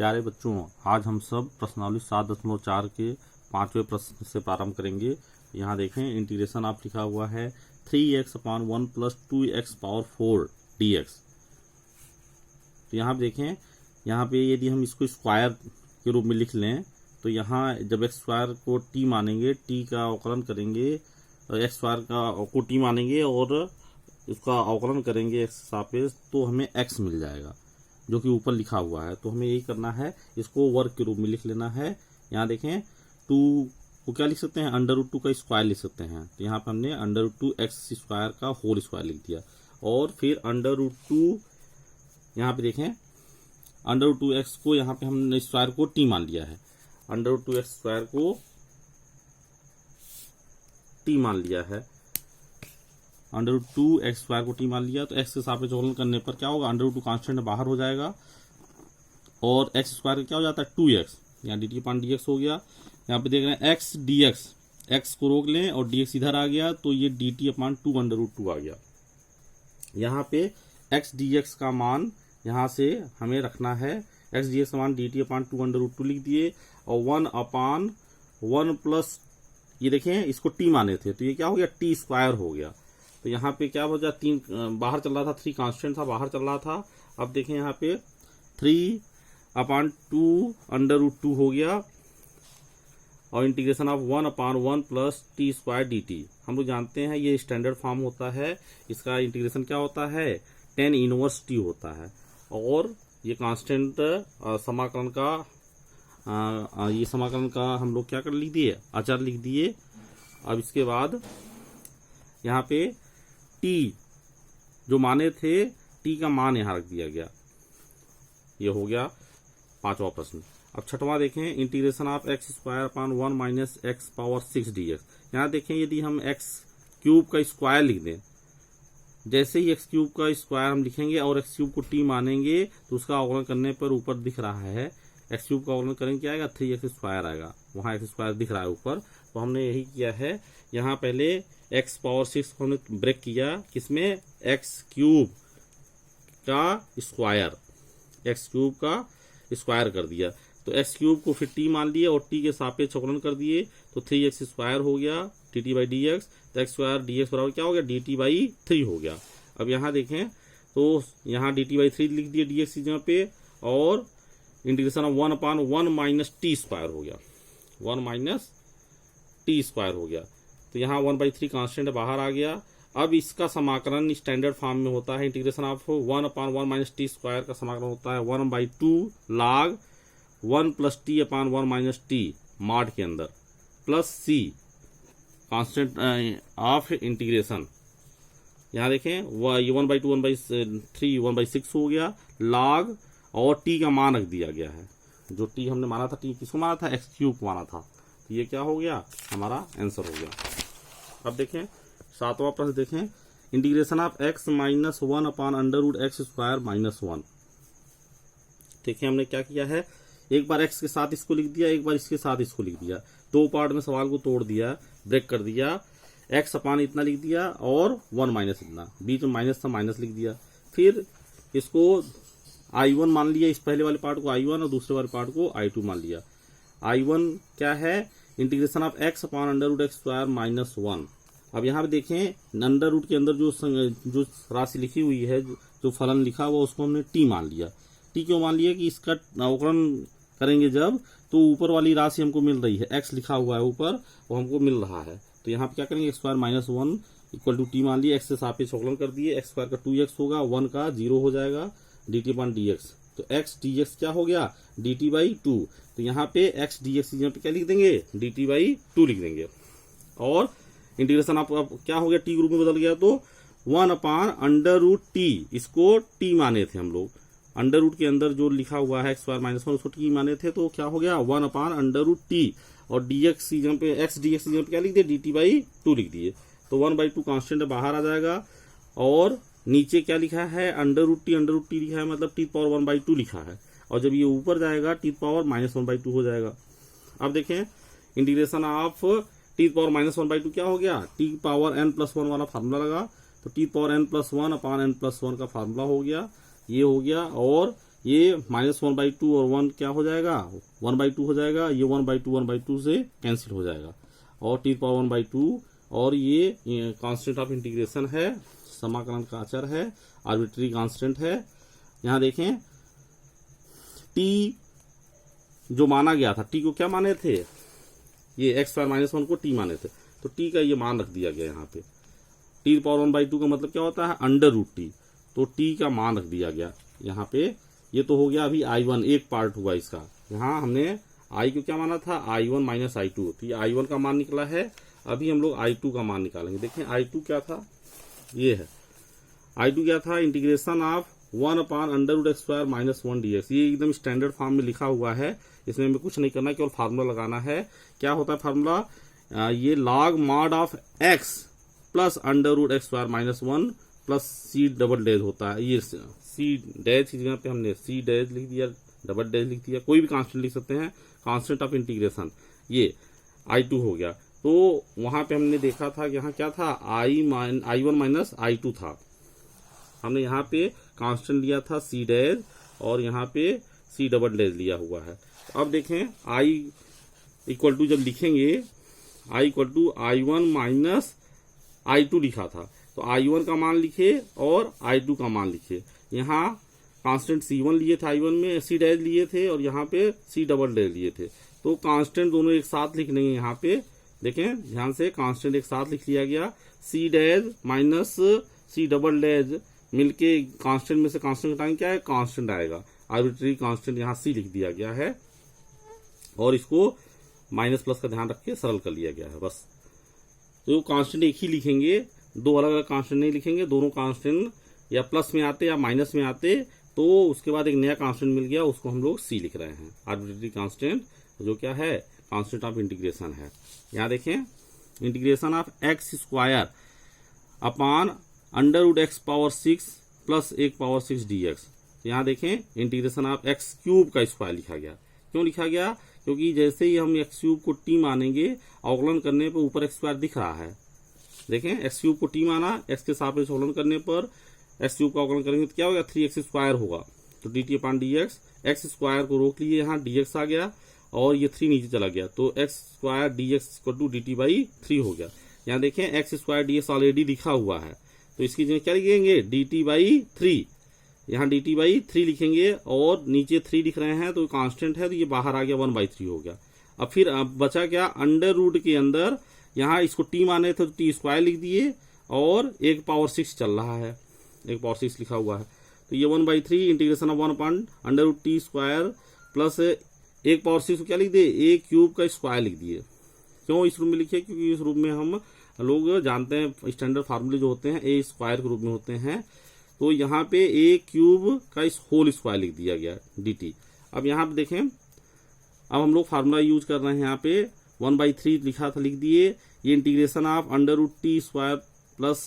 प्यारे बच्चों, आज हम सब प्रश्नावली 7.4 के 5वें प्रश्न से प्रारंभ करेंगे। यहाँ देखें, इंटीग्रेशन आप लिखा हुआ है 3x/1 + 2x⁴ dx। तो यहाँ पे देखें, यहाँ पे यदि हम इसको स्क्वायर के रूप में लिख लें तो यहाँ जब x स्क्वायर को t मानेंगे, t का अवकलन करेंगे, x स्क्वायर को t मानेंगे और इसका अवकलन करेंगे x सापेक्ष, तो हमें x मिल जाएगा जो कि ऊपर लिखा हुआ है। तो हमें यही करना है, इसको वर्ग के रूप में लिख लेना है। यहाँ देखें, 2 को क्या लिख सकते हैं, √2 का स्क्वायर लिख सकते हैं। तो यहाँ पे हमने √2x² का होल स्क्वायर लिख दिया और फिर √2, यहाँ पे देखें √2x को यहाँ पे हमने स्क्वायर को t मान लिया है, √2x² को t मान लिया है, √2x² को t मान लिया। तो x के सापेक्ष अवकलन करने पर क्या होगा, √2 कांस्टेंट बाहर हो जाएगा और x स्क्वायर क्या हो जाता है 2x, यहाँ dt/dx हो गया। यहाँ पे देख रहे हैं x dx, x को रोक लें और dx इधर आ गया तो ये dt/2 √2 आ गया। यहाँ पे x dx का मान यहाँ से हमें रखना है, x dx का मान dt/2 √2 लिख दिए और 1/1 प्लस ये देखें इसको t माने थे तो ये क्या हो गया t² हो गया। तो यहाँ पे क्या हो जाए, 3 बाहर चल रहा था, 3 कांस्टेंट था बाहर चल रहा था। अब देखें यहाँ पे 3/2 √2 हो गया और integration of 1/1 plus t² dt। हम लोग जानते हैं ये स्टैंडर्ड फॉर्म होता है, इसका इंटीग्रेशन क्या होता है, tan इनवर्स t होता है। और ये कांस्टेंट समाकलन का ये समाकलन का हम लोग क्या कर लिख दिए, अचर लिख दिए। अब इसके बाद यहाँ पे t जो माने थे, t का मान यहाँ रख दिया गया। ये हो गया 5वां प्रश्न। अब 6वां देखें, integration of x² - x⁻6 dx। यहाँ देखें, यदि हम x³ का स्क्वायर लिख दें, जैसे ही x³ का स्क्वायर हम लिखेंगे और x³ को t मानेंगे तो उसका अवकलन करने पर ऊपर दिख रहा है, x³ का अवकलन करेंगे क्या आएगा, 3x² आएगा, वहाँ x² दिख रहा है ऊपर। तो हमने यही किया है, यहाँ पहले x⁻6 को हमने ब्रेक किया, किसमें, x³ का स्क्वायर कर दिया। तो x³ को फिर t मान लिया और t के सापेक्ष अवकलन कर दिए तो 3x² हो गया dt/dx। तो x² dx बराबर क्या हो गया, dt/3 हो गया। अब यहाँ देखें तो यहाँ dt/3 लिख दिया dx की जगह पे और इंटीग्रेशन ऑफ 1/1 - t² हो गया, 1 - t² हो गया। तो यहाँ 1/3 कांस्टेंट बाहर आ गया। अब इसका समाकलन स्टैंडर्ड फॉर्म में होता है, इंटीग्रेशन ऑफ 1/1 - t² का समाकलन होता है 1/2 log 1 + t/1 - t मॉड के अंदर plus c constant of integration. यहाँ देखें ये 1/2 1/3 1/6 हो गया log और t का मान रख दिया गया है, जो t हमने माना था, t किसको माना था, x³ को माना था। तो ये क्या हो गया, हमारा आंसर हो गया। अब देखें 7वां प्रश्न देखें, इंटीग्रेशन ऑफ x - 1 √x² - 1। देखिए हमने क्या किया है, एक बार x के साथ इसको लिख दिया, एक बार इसके साथ इसको लिख दिया, 2 पार्ट में सवाल को तोड़ दिया, ब्रेक कर दिया, x/ इतना लिख दिया और 1 - इतना, बीच में माइनस था माइनस लिख दिया। फिर इसको I1 मान लिया, इस पहले वाले पार्ट को I1 और दूसरे वाले पार्ट को I2 मान लिया। I1 क्या है, इंटीग्रेशन ऑफ x/ √x² - 1। अब यहाँ पे देखें अंडर रूट के अंदर जो राशि लिखी हुई है, जो फलन लिखा हुआ, उसको हमने t मान लिया। t क्यों मान लिया कि इसका अवकलन करेंगे जब तो ऊपर वाली राशि हमको मिल रही है, x लिखा हुआ है ऊपर, वो हमको मिल रहा है। तो यहाँ पे क्या करेंगे, x² - 1 = t मान लिया, x से सापेक्ष अवकलन कर दिए, x² का 2x होगा, 1 का 0 हो जाएगा dt/dx। तो x dx क्या हो गया, dt/2। तो यहाँ पे x dx की जगह पे क्या लिख देंगे, dt/2 लिख देंगे। और इंटीग्रेशन आप क्या हो गया, t ग्रुप में बदल गया तो 1/√t, इसको t माने थे हम लोग, अंडर रूट के अंदर जो लिखा हुआ है x² - 1 उसको t माने थे, तो क्या हो गया 1/√t और dx की जगह पे x dx की जगह पे क्या लिख दिए, dt/2 लिख दिए। तो 1/2 कांस्टेंट बाहर आ जाएगा और नीचे क्या लिखा है, √t लिखा है, मतलब t⁻1/2 लिखा है, और जब ये ऊपर जाएगा t⁻−1/2 हो जाएगा। अब देखें इंटीग्रेशन ऑफ t⁻−1/2 क्या हो गया, t⁻n+1 वाला फार्मूला लगा, तो t⁻n+1/n+1 का फार्मूला हो गया, ये हो गया। और ये -1/2 और 1 क्या हो जाएगा, 1/2 हो जाएगा, ये 1/2 से कैंसिल हो जाएगा, और t⁻1/2, और ये कांस्टेंट ऑफ इंटीग्रेशन है, समाकलन का अचर है, आर्बिट्री कांस्टेंट है। यहाँ देखें t जो माना गया था, t को क्या माने थे, ये x² -1 को t माने थे, तो t का ये मान रख दिया गया यहाँ पे। t⁻1/2 का मतलब क्या होता है, √t, तो t का मान रख दिया गया यहाँ पे। ये तो हो गया अभी I1, एक पार्ट हुआ इसका। यहाँ हमने I को क्या माना था, I1 - I2, तो ये I1 का मान निकला है। अभी हम लोग I2 का मान निकालेंगे। देखें I2 क्या था, ये है I2 क्या था, इंटीग्रेशन ऑफ 1/√x² - 1 dx। ये एकदम स्टैंडर्ड फॉर्म में लिखा हुआ है, इसमें हमें कुछ नहीं करना, केवल फार्मूला लगाना है। क्या होता है फार्मूला, ये log mod of x plus √x² - 1 plus c double dash होता है। ये c डैश की जगह पे हमने c डैश लिख दिया, डबल डैश लिख दिया, कोई भी कांस्टेंट लिख सकते हैं, कांस्टेंट ऑफ इंटीग्रेशन। ये I2 हो गया। तो वहां पे हमने देखा था कि यहाँ क्या था, I1 - I2 था। हमने यहाँ पे कांस्टेंट लिया था c डैश, और यहाँ पे c डबल डैश लिया हुआ है। अब देखें I इक्वल टू जब लिखेंगे, I equal to I1 - I2 लिखा था, तो I1 का मान लिखे और I2 का मान लिखे। यहाँ कांस्टेंट C1 लिए थे, I1 में c डैश लिए थे, और यहाँ पे c डबल डैश लिए थे, तो कांस्टेंट दोनों एक साथ लिख लेंगे। यहाँ पे देखें ध्यान से, कांस्टेंट एक साथ लिख लिया गया, c dash minus c double dash मिलके कांस्टेंट में से कांस्टेंट घटाएंगे, क्या है, कांस्टेंट आएगा। आर्बिट्री कांस्टेंट यहाँ c लिख दिया गया है, और इसको माइनस प्लस का ध्यान रख के सरल कर लिया गया है बस। तो कांस्टेंट एक ही लिखेंगे, दो अलग अलग कांस्टेंट नहीं लिखेंगे। दोनों कांस्टेंट या प्लस में आते या माइनस में आते, तो उसके बाद एक नया कांस्टेंट मिल गया, उसको हम लोग c लिख रहे हैं, आर्बिट्री कांस्टेंट, जो क्या है, कांस्टेंट ऑफ इंटीग्रेशन है। यहाँ देखें integration of x² upon √x⁻6 plus 1/6 dx। यहाँ देखें इंटीग्रेशन ऑफ x³ का स्क्वायर लिखा गया। क्यों लिखा गया, क्योंकि जैसे ही हम x³ को t मानेंगे, अवकलन करने पर ऊपर x² दिख रहा है। देखें x³ को t माना, x के सापेक्ष अवकलन करने पर x³ का अवकलन करेंगे तो क्या होगा, 3x² होगा, तो dt/dx, x² को रोक लिए, यहाँ dx आ गया, और ये 3 नीचे चला गया, तो x² dx = dt/3 हो गया। यहाँ देखें x² dx ऑलरेडी लिखा हुआ है, तो इसकी जगह क्या लिखेंगे, dt/3, यहाँ dt/3 लिखेंगे, और नीचे 3 लिख रहे हैं तो कांस्टेंट है, तो ये बाहर आ गया, 1/3 हो गया। अब फिर बचा क्या, अंडर रूट के अंदर यहाँ इसको t माने थे तो t² लिख दिए, और 1/6 चल रहा है, 1/6 लिखा हुआ है, तो ये 1/3 इंटीग्रेशन ऑफ 1/√t² प्लस 1/6 को क्या लिख दिए, a³ का स्क्वायर लिख दिए। क्यों इस रूप में लिखे, क्योंकि इस रूप में हम लोग जानते हैं स्टैंडर्ड फार्मूले जो होते हैं a² के रूप में होते हैं, तो यहाँ पे a³ का इस होल स्क्वायर लिख दिया गया dt। अब यहाँ पे देखें, अब हम लोग फार्मूला यूज कर रहे हैं, यहाँ पे 1/3 लिखा था, लिख दिए। ये integration of √t² plus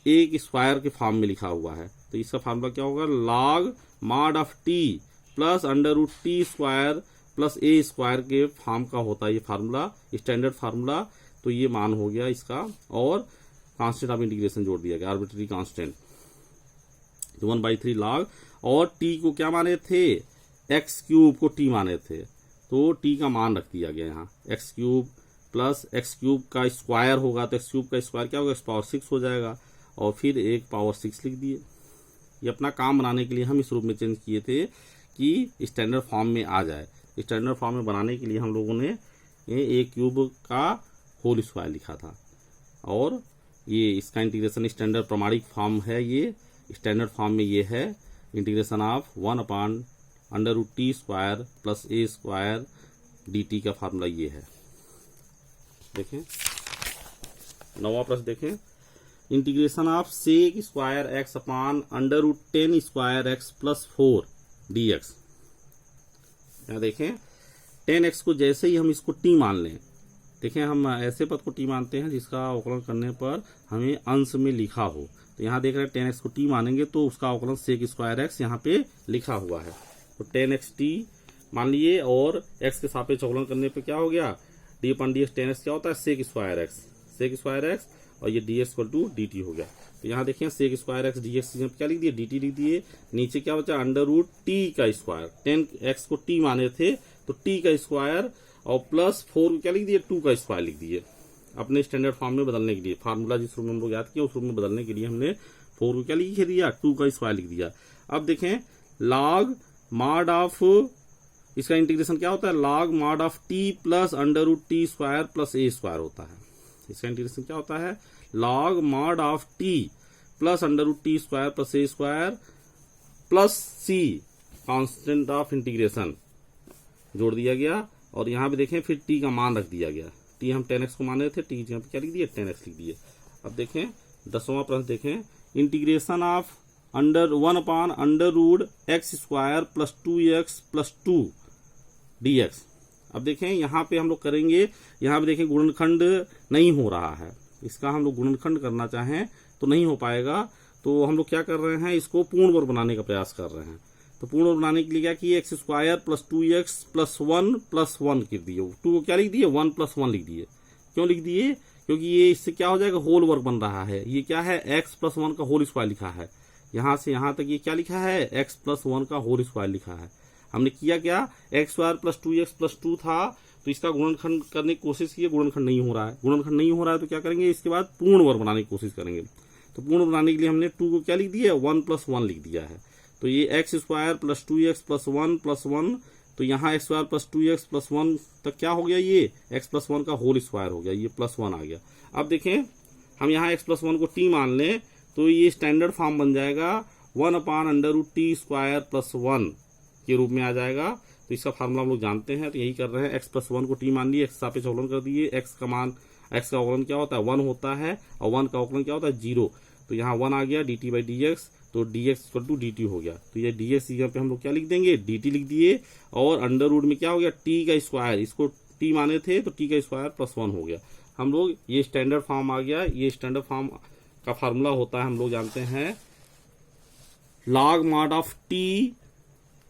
a² के फॉर्म में लिखा हुआ है, तो इसका फार्मूला क्या होगा, log mod of t plus √t² plus a² के फॉर्म का होता है ये फार्मूला, स्टैंडर्ड फार्मूला। तो ये मान हो गया इसका, और कांस्टेंट ऑफ इंटीग्रेशन जोड़ दिया गया, आर्बिट्री कांस्टेंट, तो 1/3 log, और t को क्या माने थे, x³ को t माने थे, तो t का मान रख दिया गया यहाँ, x³ प्लस x³ का स्क्वायर होगा, तो x³ का स्क्वायर क्या होगा, x⁻6 हो जाएगा, और फिर 1/6 लिख दिए। ये अपना काम बनाने के लिए हम इस रूप में चेंज किए थे कि स्टैंडर्ड फॉर्म में आ जाए। स्टैंडर्ड फॉर्म में बनाने के लिए हम लोगों ने a³ का होल स्क्वायर लिखा था, और ये इसका इंटीग्रेशन स्टैंडर्ड प्रमाणिक फॉर्म है, ये स्टैंडर्ड फॉर्म में ये है, integration of 1/√t² plus a² dt का फार्मूला ये है। देखें 9वां प्रश्न देखें, integration of sec² x upon √10² plus 4 dx। यहाँ देखें 10x को जैसे ही हम इसको t मान लें, देखें हम ऐसे पद को t मानते हैं जिसका अवकलन करने पर हमें अंश में लिखा हो, तो यहाँ देख रहे हैं 10x को t मानेंगे तो उसका अवकलन sec² x यहाँ पे लिखा हुआ है, तो 10x t मान लिए, और x के सापेक्ष अवकलन करने पे क्या हो गया, d/dx 10x क्या होता है, sec² x, और ये d x equal to d t हो गया। तो यहाँ देखें sec square x d x क्या लिख दिए, डी टी लिख दिए, नीचे क्या बचा अंडर रूट टी का स्क्वायर, 10x को टी माने थे तो टी का स्क्वायर और प्लस 4 क्या लिख दिए 2 का स्क्वायर लिख दिए अपने स्टैंडर्ड फॉर्म में बदलने के लिए। फार्मूला जिस रूप में हम लोग याद किया उस रूप में बदलने के लिए हमने 4 को क्या लिख दिया 2 का स्क्वायर लिख दिया। अब देखें लॉग मॉड ऑफ, इसका इंटीग्रेशन क्या होता है, log mod of t plus under root t square plus a square होता है। इसका इंटीग्रेशन क्या होता है, log mod of t plus under root t square plus a square plus c constant of integration जोड़ दिया गया और यहाँ पे देखें फिर टी का मान रख दिया गया। टी हम 10x को मान रहे थे, टी यहाँ पे क्या लिख दिए 10x लिख दिए। अब देखें 10वां प्रश्न देखें, integration of under 1 under root x square plus 2x plus 2 dx। अब देखें यहाँ पे हम लोग करेंगे, यहाँ पे देखें गुणनखंड नहीं हो रहा है, इसका हम लोग गुणनखंड करना चाहें तो नहीं हो पाएगा। तो हम लोग क्या कर रहे हैं, इसको पूर्ण वर्ग बनाने का प्रयास कर रहे हैं। तो पूर्ण वर्ग बनाने के लिए क्या किए, x square plus 2x plus 1 लिख दिए, 2 को क्या लिख दिए 1 प्लस 1 लिख दिए। क्यों लिख दिए, क्योंकि ये इससे क्या हो जाएगा होल वर्ग बन रहा है। ये क्या है x प्लस 1 का होल स्क्वायर लिखा है, यहां से यहां तक ये क्या लिखा है x प्लस 1 का होल स्क्वायर लिखा है। हमने किया क्या, x square plus 2x plus 2 था तो इसका गुणनखंड करने की कोशिश की, गुणनखंड नहीं हो रहा है। गुणनखंड नहीं हो रहा है तो क्या करेंगे, इसके बाद पूर्ण वर्ग बनाने की कोशिश करेंगे। तो पूर्ण बनाने के लिए हमने 2 को क्या लिख दिया 1 प्लस 1 लिख दिया है। तो ये x square plus 2x plus 1 plus 1, तो यहाँ x square plus 2x plus 1 तक क्या हो गया, ये x प्लस 1 का होल स्क्वायर हो गया, ये प्लस 1 आ गया। अब देखें हम यहाँ x प्लस 1 को t मान लें तो ये स्टैंडर्ड फॉर्म बन जाएगा 1 under root t square plus 1 के रूप में आ जाएगा। तो इसका फार्मूला हम लोग जानते हैं, तो यही कर रहे हैं, एक्स प्लस 1 को टी मान लिए, एक्स सापेक्ष अवकलन कर दिए, एक्स का मान एक्स का अवकलन क्या होता है 1 होता है और 1 का अवकलन क्या होता है 0। तो यहाँ 1 आ गया d t by d x, तो dx equal to d t हो गया। तो ये dx यहाँ पे हम लोग क्या लिख देंगे dt लिख दिए और अंडर रूट में क्या हो गया t का स्क्वायर, इसको t माने थे तो t का स्क्वायर प्लस 1 हो गया। हम लोग ये स्टैंडर्ड फॉर्म आ गया, ये स्टैंडर्ड फॉर्म का फार्मूला होता है, हम लोग जानते हैं log mod of t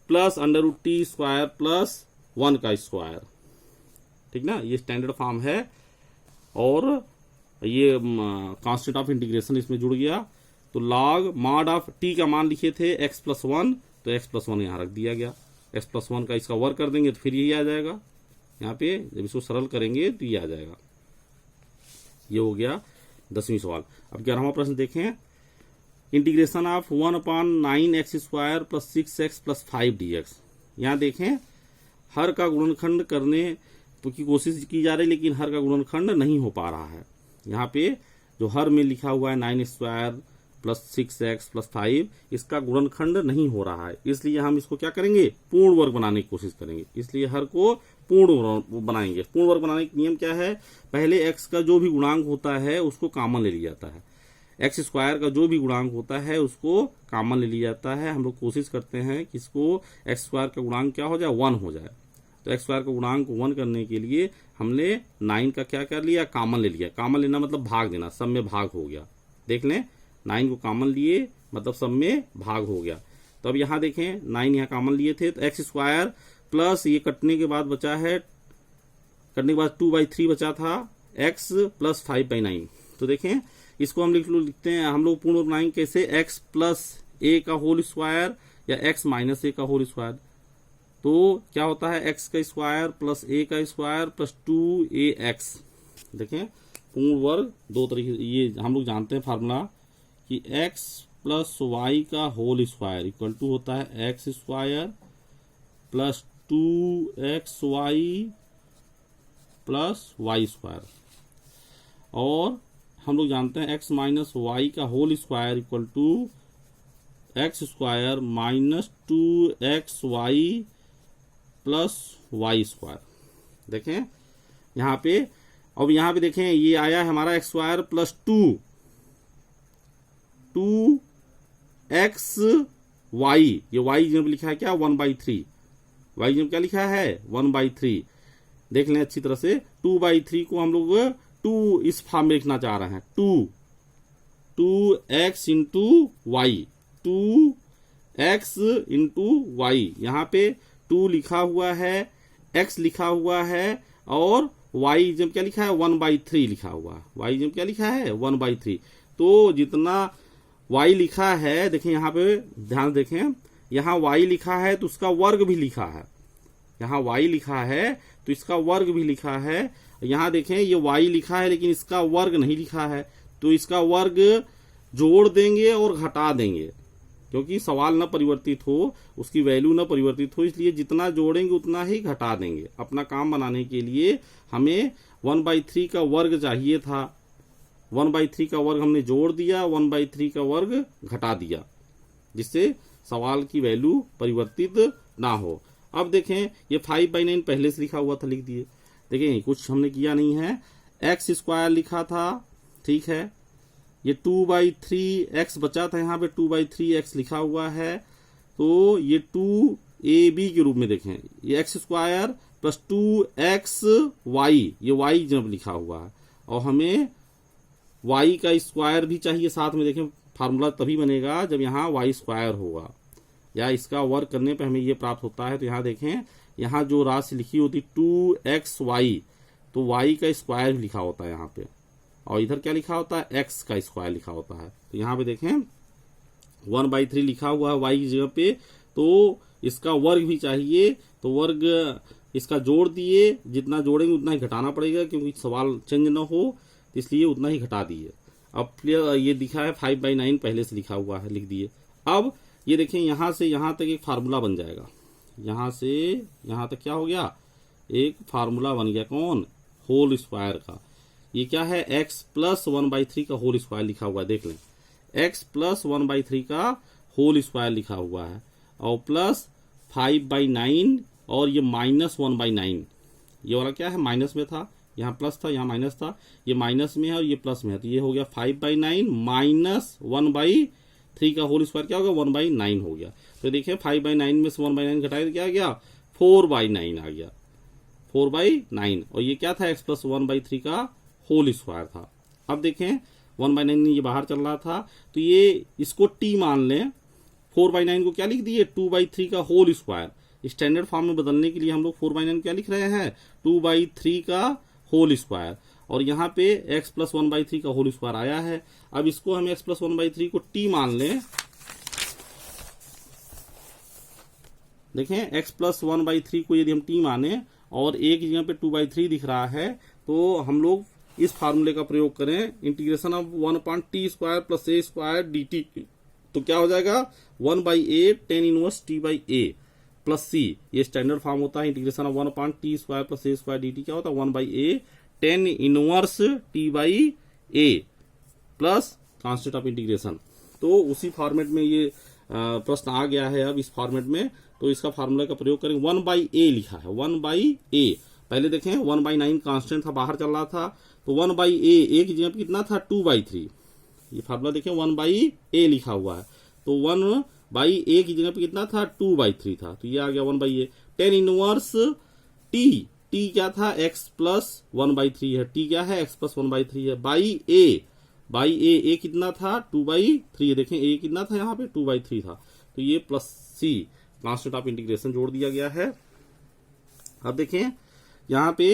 plus under root t square plus 1 का स्क्वायर, ठीक ना, ये स्टैंडर्ड फॉर्म है। और ये कांस्टेंट ऑफ इंटीग्रेशन इसमें जुड़ गया। तो लॉग मॉड ऑफ टी का मान लिखे थे x प्लस 1, तो x प्लस 1 यहाँ रख दिया गया, x प्लस 1 का इसका वर्ग कर देंगे तो फिर यही आ जाएगा। यहाँ पे जब इसको सरल करेंगे तो ये आ जाएगा। ये हो गया 10वीं सवाल। अब 11वां प्रश्न देखें, integration of 1/9x square plus 6x plus 5 dx। यहाँ देखें हर का गुणनखंड करने की कोशिश की जा रही है लेकिन हर का गुणनखंड नहीं हो पा रहा है। यहाँ पे जो हर में लिखा हुआ है 9 स्क्वायर प्लस 6x प्लस 5, इसका गुणनखंड नहीं हो रहा है, इसलिए हम इसको क्या करेंगे पूर्ण वर्ग बनाने की कोशिश करेंगे। इसलिए हर को पूर्ण बनाएंगे। पूर्ण वर्ग बनाने का नियम क्या है, पहले x का जो भी गुणांक होता है उसको कॉमन ले लिया जाता है, एक्स स्क्वायर का जो भी गुणांक होता है उसको कॉमन ले लिया जाता है। हम लोग कोशिश करते हैं कि इसको एक्स स्क्वायर का गुणांक क्या हो जाए 1 हो जाए। तो एक्स स्क्वायर का गुणांक 1 करने के लिए हमने 9 का क्या कर लिया कॉमन ले लिया। कॉमन लेना मतलब भाग देना, सब में भाग हो गया। देख लें 9 को कॉमन लिए मतलब सब में भाग हो गया। तो अब यहाँ देखें 9 यहाँ कॉमन लिए थे तो एक्स स्क्वायर प्लस ये कटने के बाद बचा है, कटने के बाद 2/3 बचा था x प्लस 5/9। तो देखें इसको हम लिखते हैं, हम लोग पूर्ण बनाएंगे कैसे, x प्लस a का होल स्क्वायर या x माइनस a का होल स्क्वायर। तो क्या होता है x का स्क्वायर प्लस a का स्क्वायर प्लस 2ax। देखें पूर्ण वर्ग दो तरीके, ये हम लोग जानते हैं फार्मूला कि x प्लस वाई का होल स्क्वायर इक्वल टू होता है x square plus 2xy plus y square. और हम लोग जानते हैं x माइनस वाई का whole square equal to x square minus 2xy plus y square. देखें यहाँ पे, अब यहाँ पे देखें ये आया है हमारा एक्स स्क्वायर प्लस 2xy, ये वाई जब लिखा है क्या 1/3, वाई जब क्या लिखा है 1/3। देख लें अच्छी तरह से, 2/3 को हम लोग 2 इस फॉर्म में लिखना चाह रहे हैं, 2x into Y, 2x into Y. यहाँ पे 2 लिखा हुआ है, x लिखा हुआ है और वाई जब क्या लिखा है 1/3 लिखा हुआ है, वाई जब क्या लिखा है 1/3। तो जितना वाई लिखा है देखें यहाँ पे ध्यान देखें, यहाँ वाई लिखा है तो उसका वर्ग भी लिखा है, यहाँ वाई लिखा है तो इसका वर्ग भी लिखा है। यहाँ देखें ये वाई लिखा है लेकिन इसका वर्ग नहीं लिखा है, तो इसका वर्ग जोड़ देंगे और घटा देंगे, क्योंकि सवाल न परिवर्तित हो, उसकी वैल्यू न परिवर्तित हो, इसलिए जितना जोड़ेंगे उतना ही घटा देंगे। अपना काम बनाने के लिए हमें 1/3 का वर्ग चाहिए था, 1/3 का वर्ग हमने जोड़ दिया, 1/3 का वर्ग घटा दिया, जिससे सवाल की वैल्यू परिवर्तित ना हो। अब देखें ये 5/9 पहले से लिखा हुआ था, लिख दिए। देखें कुछ हमने किया नहीं है, x² लिखा था, ठीक है, ये 2/3x बचा था, यहाँ पे 2/3x लिखा हुआ है, तो ये 2ab के रूप में देखें, ये x² + 2xy, ये y जब लिखा हुआ है, और हमें y का स्क्वायर भी चाहिए साथ में। देखें फार्मूला तभी बनेगा जब यहाँ y² होगा, या इसका वर्क करने पे हमें ये प्राप्त होता है। तो यहाँ देखें, यहाँ जो राशि लिखी होती 2xy, तो y का स्क्वायर भी लिखा होता है यहाँ पे, और इधर क्या लिखा होता है x का स्क्वायर लिखा होता है। तो यहाँ पे देखें 1/3 लिखा हुआ है y की जगह पे, तो इसका वर्ग भी चाहिए, तो वर्ग इसका जोड़ दिए, जितना जोड़ेंगे उतना ही घटाना पड़ेगा, क्योंकि सवाल चेंज ना हो, इसलिए उतना ही घटा दिए। अब ये दिखा है 5/9 पहले से लिखा हुआ है, लिख दिए। अब ये देखें यहाँ से यहाँ तक एक फार्मूला बन जाएगा, यहाँ से यहाँ तक क्या हो गया, एक फार्मूला बन गया, कौन, होल स्क्वायर का। ये क्या है, x + 1/3 का होल स्क्वायर लिखा हुआ है, देख लें, x + 1/3 का होल स्क्वायर लिखा हुआ है, और प्लस 5/9, और ये -1/9, ये वाला क्या है माइनस में था, यहाँ प्लस था यहाँ माइनस था, ये माइनस में है और ये प्लस में है, तो ये हो गया 5/9 - 1/3 का होल स्क्वायर क्या हो गया 1/9 हो गया। तो देखिए 5/9 में से 1/9 घटाए तो क्या आ गया 4/9 आ गया, 4/9, और ये क्या था x + 1/3 का होल स्क्वायर था। अब देखें 1/9 ये बाहर चल रहा था, तो ये इसको t मान लें, 4/9 को क्या लिख दिए 2/3 का होल स्क्वायर। स्टैंडर्ड फॉर्म में बदलने के लिए हम लोग 4/9 क्या लिख रहे हैं 2/3 का होल स्क्वायर, और यहाँ पे x + 1/3 का होल स्क्वायर आया है। अब इसको हम x + 1/3 को t मान लें, देखें x + 1/3 को यदि हम t माने और एक जगह पे 2/3 दिख रहा है, तो हम लोग इस फार्मूले का प्रयोग करें, integration of 1/t² + a² dt, तो क्या हो जाएगा 1/a tan 1t/a + c, ये स्टैंडर्ड फॉर्म होता है। Integration of 1/t² + a² dt क्या होता है 1/a tan 1t/a plus constant of integration. तो उसी फॉर्मेट में ये प्रश्न आ गया है अब इस फॉर्मेट में, तो इसका फार्मूला का प्रयोग करेंगे। 1/a लिखा है, 1/a, पहले देखें 1/9 कांस्टेंट था, बाहर चल रहा था, तो 1/a एक जगह पे कितना था 2/3, ये फार्मूला देखें 1/a लिखा हुआ है, तो 1/a की जगह पे कितना था 2/3 था, तो ये आ गया 1/a tan 1t, t क्या था x + 1/3 है, t क्या है x + 1/3 है, a कितना था 2/3, देखें a कितना था यहाँ पे 2/3 था, तो ये +c कांस्टेंट ऑफ इंटीग्रेशन जोड़ दिया गया है। अब देखें यहाँ पे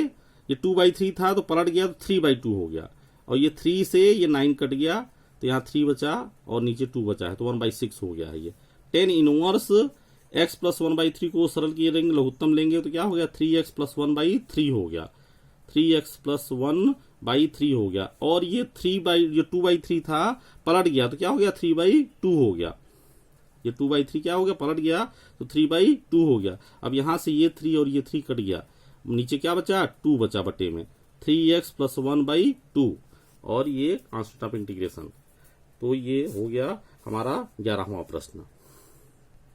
ये 2/3 था तो पलट गया तो 3/2 हो गया, और ये 3 से ये 9 कट गया तो यहाँ 3 बचा और नीचे 2 बचा है, तो 1/6 हो गया है। ये tan 1 x + 1/3 को सरल किए लेंगे, लघुत्तम लेंगे, तो क्या हो गया 3x + 1/3 हो गया, 3x + 1/3 हो गया, और ये 2/3 था पलट गया तो क्या हो गया 3/2 हो गया, ये 2/3 क्या हो गया पलट गया तो 3/2 हो गया। अब यहां से ये 3 और ये 3 कट गया, नीचे क्या बचा 2 बचा बटे में, 3x + 1/2, और ये कांस्टेंट ऑफ इंटीग्रेशन। तो ये हो गया हमारा 11वां प्रश्न।